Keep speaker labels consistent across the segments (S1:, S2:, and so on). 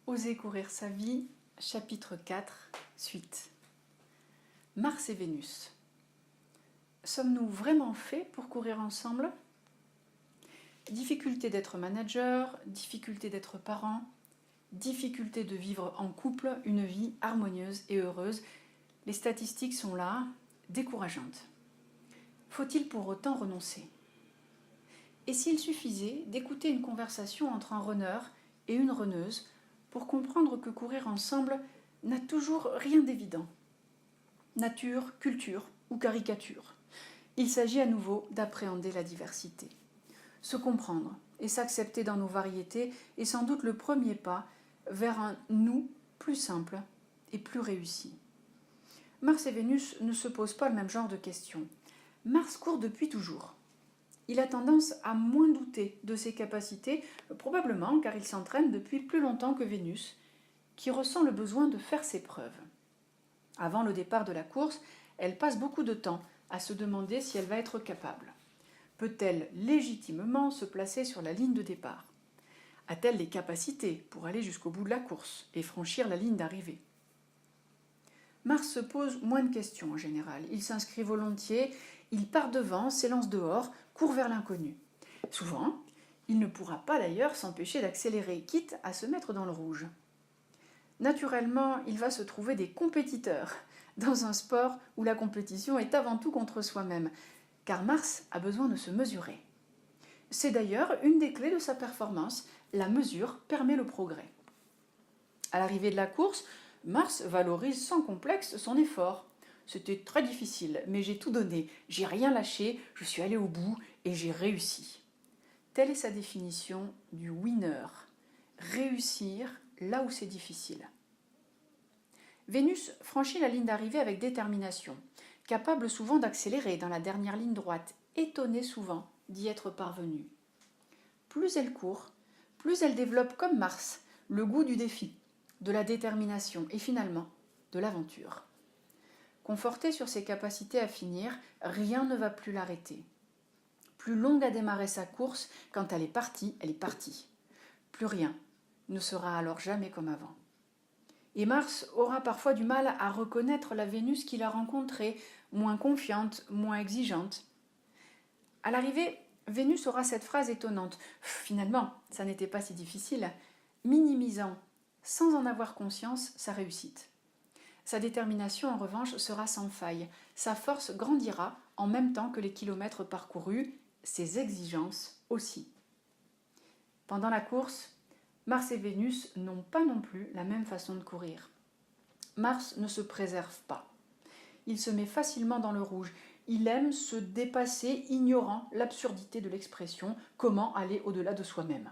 S1: Oser courir sa vie, chapitre 4, suite. Mars et Vénus. Sommes-nous vraiment faits pour courir ensemble ? Difficulté d'être manager, difficulté d'être parent, difficulté de vivre en couple une vie harmonieuse et heureuse. Les statistiques sont là, décourageantes. Faut-il pour autant renoncer ? Et s'il suffisait d'écouter une conversation entre un runner et une runneuse pour comprendre que courir ensemble n'a toujours rien d'évident. Nature, culture ou caricature. Il s'agit à nouveau d'appréhender la diversité. Se comprendre et s'accepter dans nos variétés est sans doute le premier pas vers un nous plus simple et plus réussi. Mars et Vénus ne se posent pas le même genre de questions. Mars court depuis toujours. Il a tendance à moins douter de ses capacités, probablement car il s'entraîne depuis plus longtemps que Vénus, qui ressent le besoin de faire ses preuves. Avant le départ de la course, elle passe beaucoup de temps à se demander si elle va être capable. Peut-elle légitimement se placer sur la ligne de départ ? A-t-elle les capacités pour aller jusqu'au bout de la course et franchir la ligne d'arrivée ? Mars se pose moins de questions en général. Il s'inscrit volontiers, il part devant, s'élance dehors, court vers l'inconnu. Souvent, il ne pourra pas d'ailleurs s'empêcher d'accélérer, quitte à se mettre dans le rouge. Naturellement, il va se trouver des compétiteurs dans un sport où la compétition est avant tout contre soi-même, car Mars a besoin de se mesurer. C'est d'ailleurs une des clés de sa performance. La mesure permet le progrès. À l'arrivée de la course, Mars valorise sans complexe son effort. C'était très difficile, mais j'ai tout donné, j'ai rien lâché, je suis allé au bout et j'ai réussi. Telle est sa définition du winner. Réussir là où c'est difficile. Vénus franchit la ligne d'arrivée avec détermination, capable souvent d'accélérer dans la dernière ligne droite, étonnée souvent d'y être parvenue. Plus elle court, plus elle développe comme Mars le goût du défi, de la détermination et finalement de l'aventure. Confortée sur ses capacités à finir, rien ne va plus l'arrêter. Plus longue à démarrer sa course, quand elle est partie, elle est partie. Plus rien ne sera alors jamais comme avant. Et Mars aura parfois du mal à reconnaître la Vénus qu'il a rencontrée, moins confiante, moins exigeante. À l'arrivée, Vénus aura cette phrase étonnante. Finalement, ça n'était pas si difficile, minimisant, sans en avoir conscience, sa réussite. Sa détermination, en revanche, sera sans faille. Sa force grandira en même temps que les kilomètres parcourus, ses exigences aussi. Pendant la course, Mars et Vénus n'ont pas non plus la même façon de courir. Mars ne se préserve pas. Il se met facilement dans le rouge. Il aime se dépasser, ignorant l'absurdité de l'expression « comment aller au-delà de soi-même ».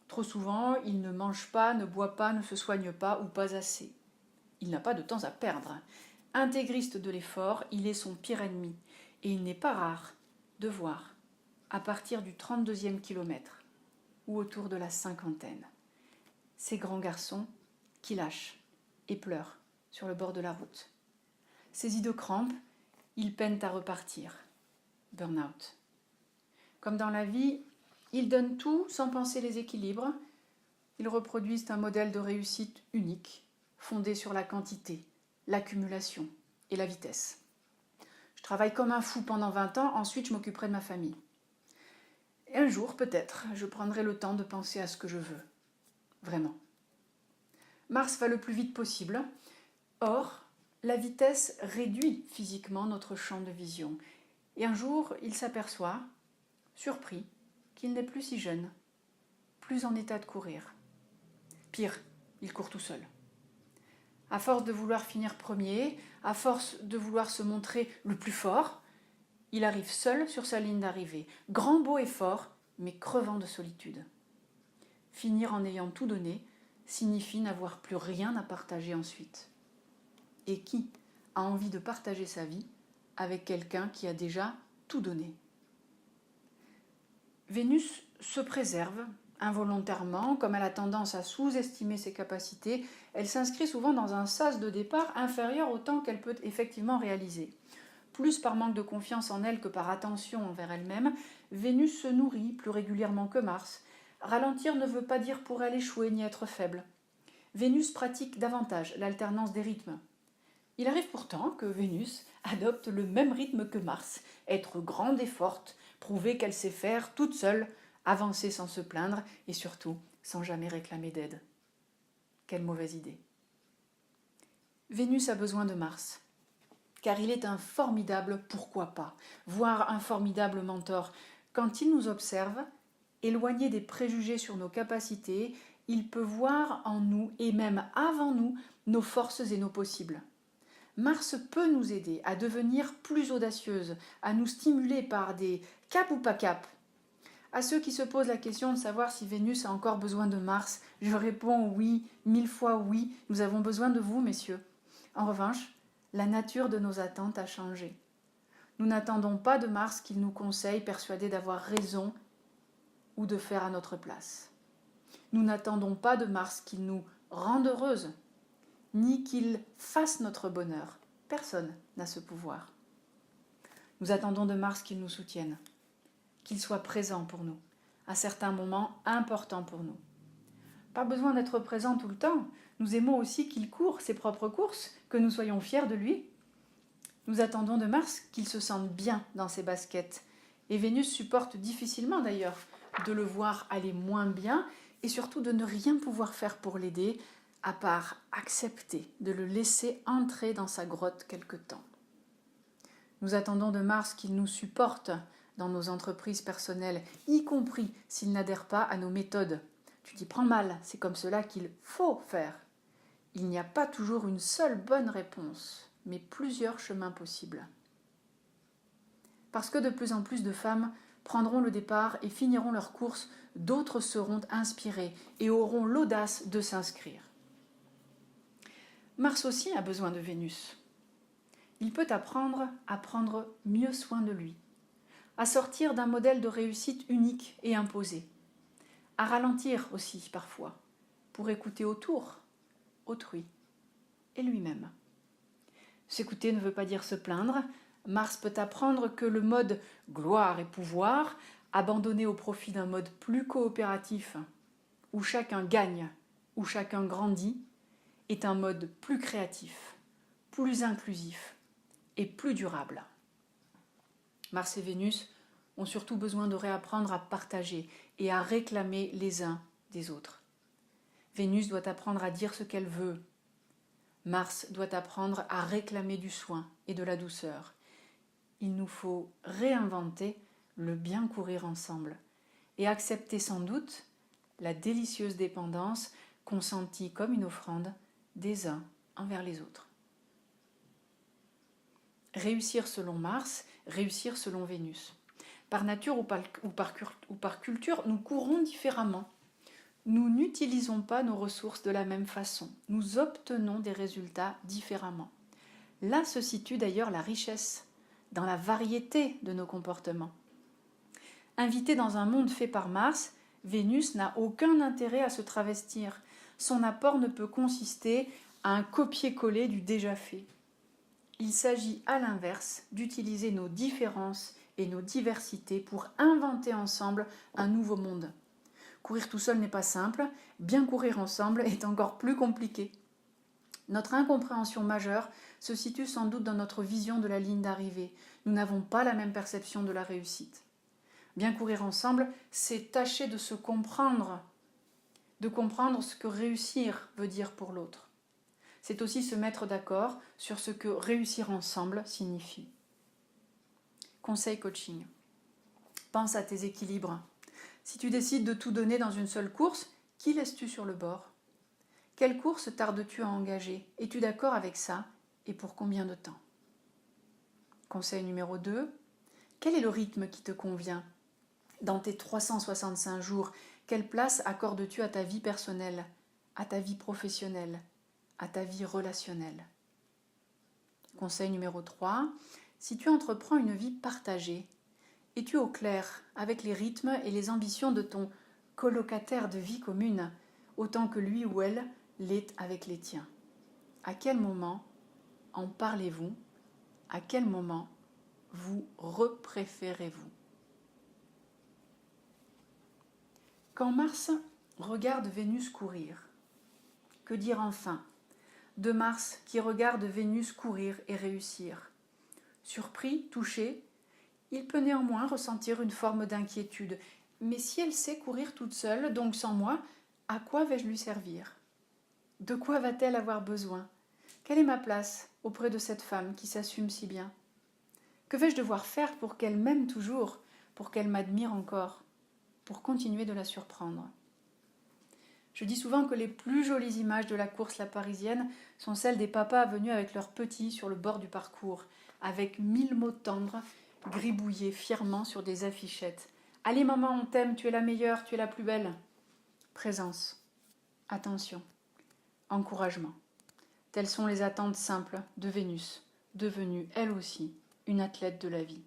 S1: Trop souvent, il ne mange pas, ne boit pas, ne se soigne pas ou pas assez. Il n'a pas de temps à perdre. Intégriste de l'effort, il est son pire ennemi. Et il n'est pas rare de voir, à partir du 32e kilomètre ou autour de la 50e, ces grands garçons qui lâchent et pleurent sur le bord de la route. Saisis de crampes, ils peinent à repartir. Burn-out. Comme dans la vie, ils donnent tout sans penser les équilibres. Ils reproduisent un modèle de réussite unique, fondé sur la quantité, l'accumulation et la vitesse. Je travaille comme un fou pendant 20 ans, ensuite je m'occuperai de ma famille. Et un jour, peut-être, je prendrai le temps de penser à ce que je veux. Vraiment. Mars va le plus vite possible. Or, la vitesse réduit physiquement notre champ de vision. Et un jour, il s'aperçoit, surpris, qu'il n'est plus si jeune, plus en état de courir. Pire, il court tout seul. À force de vouloir finir premier, à force de vouloir se montrer le plus fort, il arrive seul sur sa ligne d'arrivée, grand, beau et fort, mais crevant de solitude. Finir en ayant tout donné signifie n'avoir plus rien à partager ensuite. Et qui a envie de partager sa vie avec quelqu'un qui a déjà tout donné ? Vénus se préserve involontairement, comme elle a tendance à sous-estimer ses capacités, elle s'inscrit souvent dans un sas de départ inférieur au temps qu'elle peut effectivement réaliser. Plus par manque de confiance en elle que par attention envers elle-même, Vénus se nourrit plus régulièrement que Mars. Ralentir ne veut pas dire pour elle échouer ni être faible. Vénus pratique davantage l'alternance des rythmes. Il arrive pourtant que Vénus adopte le même rythme que Mars, être grande et forte, prouver qu'elle sait faire toute seule, avancer sans se plaindre et surtout sans jamais réclamer d'aide. Quelle mauvaise idée. Vénus a besoin de Mars, car il est un formidable pourquoi pas, voire un formidable mentor. Quand il nous observe, éloigné des préjugés sur nos capacités, il peut voir en nous, et même avant nous, nos forces et nos possibles. Mars peut nous aider à devenir plus audacieuses, à nous stimuler par des cap ou pas cap. À ceux qui se posent la question de savoir si Vénus a encore besoin de Mars, je réponds oui, 1000 fois oui, nous avons besoin de vous, messieurs. En revanche, la nature de nos attentes a changé. Nous n'attendons pas de Mars qu'il nous conseille, persuadés d'avoir raison ou de faire à notre place. Nous n'attendons pas de Mars qu'il nous rende heureuses, ni qu'il fasse notre bonheur. Personne n'a ce pouvoir. Nous attendons de Mars qu'il nous soutienne, qu'il soit présent pour nous, à certains moments importants pour nous. Pas besoin d'être présent tout le temps. Nous aimons aussi qu'il court ses propres courses, que nous soyons fiers de lui. Nous attendons de Mars qu'il se sente bien dans ses baskets. Et Vénus supporte difficilement d'ailleurs de le voir aller moins bien et surtout de ne rien pouvoir faire pour l'aider, à part accepter de le laisser entrer dans sa grotte quelque temps. Nous attendons de Mars qu'il nous supporte dans nos entreprises personnelles, y compris s'il n'adhère pas à nos méthodes. Tu t'y prends mal, c'est comme cela qu'il faut faire. Il n'y a pas toujours une seule bonne réponse, mais plusieurs chemins possibles. Parce que de plus en plus de femmes prendront le départ et finiront leur course, d'autres seront inspirées et auront l'audace de s'inscrire. Mars aussi a besoin de Vénus. Il peut apprendre à prendre mieux soin de lui, à sortir d'un modèle de réussite unique et imposé, à ralentir aussi parfois, pour écouter autour, autrui et lui-même. S'écouter ne veut pas dire se plaindre. Mars peut apprendre que le mode gloire et pouvoir, abandonné au profit d'un mode plus coopératif, où chacun gagne, où chacun grandit, est un mode plus créatif, plus inclusif et plus durable. Mars et Vénus ont surtout besoin de réapprendre à partager et à réclamer les uns des autres. Vénus doit apprendre à dire ce qu'elle veut. Mars doit apprendre à réclamer du soin et de la douceur. Il nous faut réinventer le bien courir ensemble et accepter sans doute la délicieuse dépendance consentie comme une offrande des uns envers les autres. Réussir selon Mars, réussir selon Vénus. Par nature ou par culture, nous courons différemment. Nous n'utilisons pas nos ressources de la même façon. Nous obtenons des résultats différemment. Là se situe d'ailleurs la richesse, dans la variété de nos comportements. Invitée dans un monde fait par Mars, Vénus n'a aucun intérêt à se travestir. Son apport ne peut consister à un copier-coller du déjà fait. Il s'agit à l'inverse d'utiliser nos différences et nos diversités pour inventer ensemble un nouveau monde. Courir tout seul n'est pas simple, bien courir ensemble est encore plus compliqué. Notre incompréhension majeure se situe sans doute dans notre vision de la ligne d'arrivée. Nous n'avons pas la même perception de la réussite. Bien courir ensemble, c'est tâcher de se comprendre, de comprendre ce que réussir veut dire pour l'autre. C'est aussi se mettre d'accord sur ce que réussir ensemble signifie. Conseil coaching. Pense à tes équilibres. Si tu décides de tout donner dans une seule course, qui laisses-tu sur le bord ? Quelle course tardes-tu à engager ? Es-tu d'accord avec ça ? Et pour combien de temps ? Conseil numéro 2. Quel est le rythme qui te convient ? Dans tes 365 jours, quelle place accordes-tu à ta vie personnelle, à ta vie professionnelle, à ta vie relationnelle ? Conseil numéro 3. Si tu entreprends une vie partagée, es-tu au clair avec les rythmes et les ambitions de ton colocataire de vie commune, autant que lui ou elle l'est avec les tiens ? À quel moment en parlez-vous ? À quel moment vous repréférez-vous ? Quand Mars regarde Vénus courir, Que dire enfin de Mars qui regarde Vénus courir et réussir? Surpris, touché, il peut néanmoins ressentir une forme d'inquiétude. Mais si elle sait courir toute seule, donc sans moi, à quoi vais-je lui servir? De quoi va-t-elle avoir besoin? Quelle est ma place auprès de cette femme qui s'assume si bien? Que vais-je devoir faire pour qu'elle m'aime toujours, pour qu'elle m'admire encore, pour continuer de la surprendre? Je dis souvent que les plus jolies images de la course la parisienne sont celles des papas venus avec leurs petits sur le bord du parcours, avec 1000 mots tendres gribouillés fièrement sur des affichettes. « Allez maman, on t'aime, tu es la meilleure, tu es la plus belle !» Présence, attention, encouragement. Telles sont les attentes simples de Vénus, devenue, elle aussi, une athlète de la vie.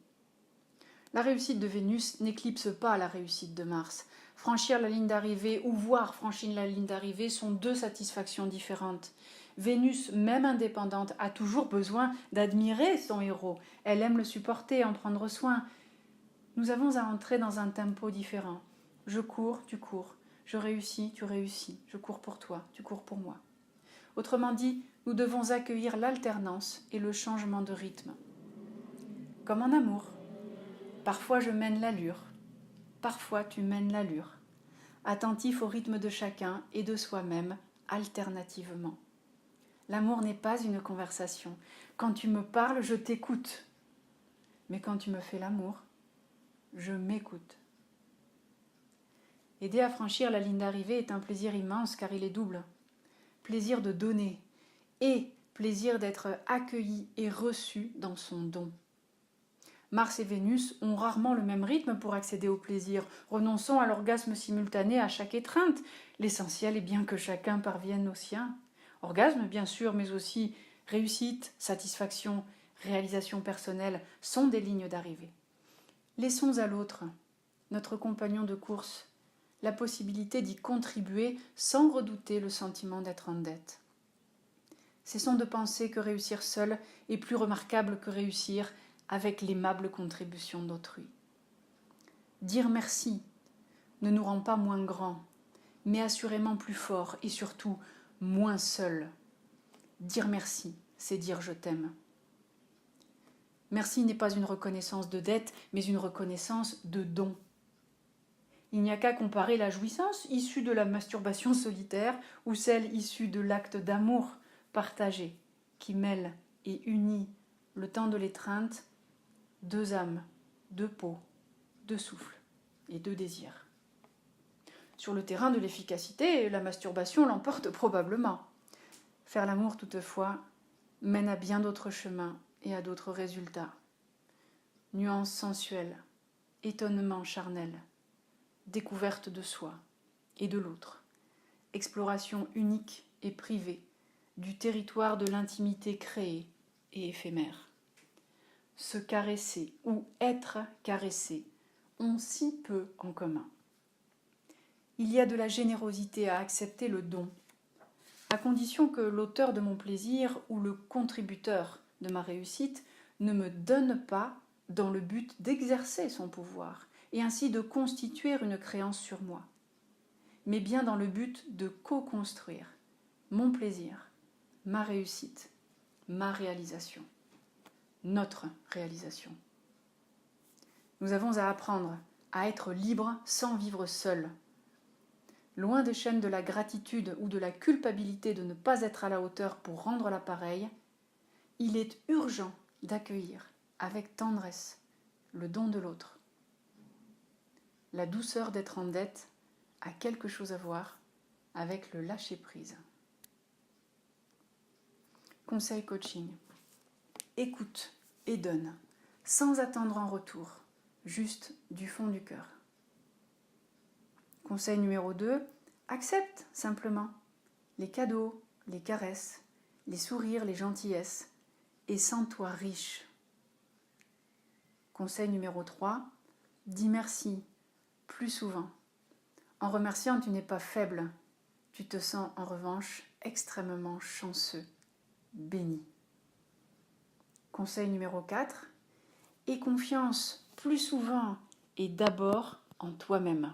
S1: La réussite de Vénus n'éclipse pas la réussite de Mars. Franchir la ligne d'arrivée ou voir franchir la ligne d'arrivée sont deux satisfactions différentes. Vénus, même indépendante, a toujours besoin d'admirer son héros. Elle aime le supporter, en prendre soin. Nous avons à entrer dans un tempo différent. Je cours, tu cours. Je réussis, tu réussis. Je cours pour toi, tu cours pour moi. Autrement dit, nous devons accueillir l'alternance et le changement de rythme. Comme en amour. Parfois je mène l'allure, parfois tu mènes l'allure. Attentif au rythme de chacun et de soi-même, alternativement. L'amour n'est pas une conversation. Quand tu me parles, je t'écoute. Mais quand tu me fais l'amour, je m'écoute. Aider à franchir la ligne d'arrivée est un plaisir immense car il est double. Plaisir de donner et plaisir d'être accueilli et reçu dans son don. Mars et Vénus ont rarement le même rythme pour accéder au plaisir. Renonçons à l'orgasme simultané à chaque étreinte. L'essentiel est bien que chacun parvienne au sien. Orgasme, bien sûr, mais aussi réussite, satisfaction, réalisation personnelle sont des lignes d'arrivée. Laissons à l'autre, notre compagnon de course, la possibilité d'y contribuer sans redouter le sentiment d'être en dette. Cessons de penser que réussir seul est plus remarquable que réussir avec l'aimable contribution d'autrui. Dire merci ne nous rend pas moins grands, mais assurément plus forts et surtout moins seuls. Dire merci, c'est dire je t'aime. Merci n'est pas une reconnaissance de dette, mais une reconnaissance de don. Il n'y a qu'à comparer la jouissance issue de la masturbation solitaire ou celle issue de l'acte d'amour partagé qui mêle et unit le temps de l'étreinte, deux âmes, deux peaux, deux souffles et deux désirs. Sur le terrain de l'efficacité, la masturbation l'emporte probablement. Faire l'amour, toutefois, mène à bien d'autres chemins et à d'autres résultats. Nuances sensuelles, étonnement charnel, découverte de soi et de l'autre, exploration unique et privée du territoire de l'intimité créée et éphémère. Se caresser ou être caressé ont si peu en commun. Il y a de la générosité à accepter le don, à condition que l'auteur de mon plaisir ou le contributeur de ma réussite ne me donne pas dans le but d'exercer son pouvoir et ainsi de constituer une créance sur moi, mais bien dans le but de co-construire mon plaisir, ma réussite, ma réalisation, notre réalisation. Nous avons à apprendre à être libres sans vivre seuls. Loin des chaînes de la gratitude ou de la culpabilité de ne pas être à la hauteur pour rendre l'appareil, il est urgent d'accueillir avec tendresse le don de l'autre. La douceur d'être en dette a quelque chose à voir avec le lâcher-prise. Conseil coaching. Écoute et donne, sans attendre en retour, juste du fond du cœur. Conseil numéro 2, accepte simplement les cadeaux, les caresses, les sourires, les gentillesses, et sens-toi riche. Conseil numéro 3, dis merci plus souvent. En remerciant, tu n'es pas faible, tu te sens en revanche extrêmement chanceux, béni. Conseil numéro 4, aie confiance plus souvent et d'abord en toi-même.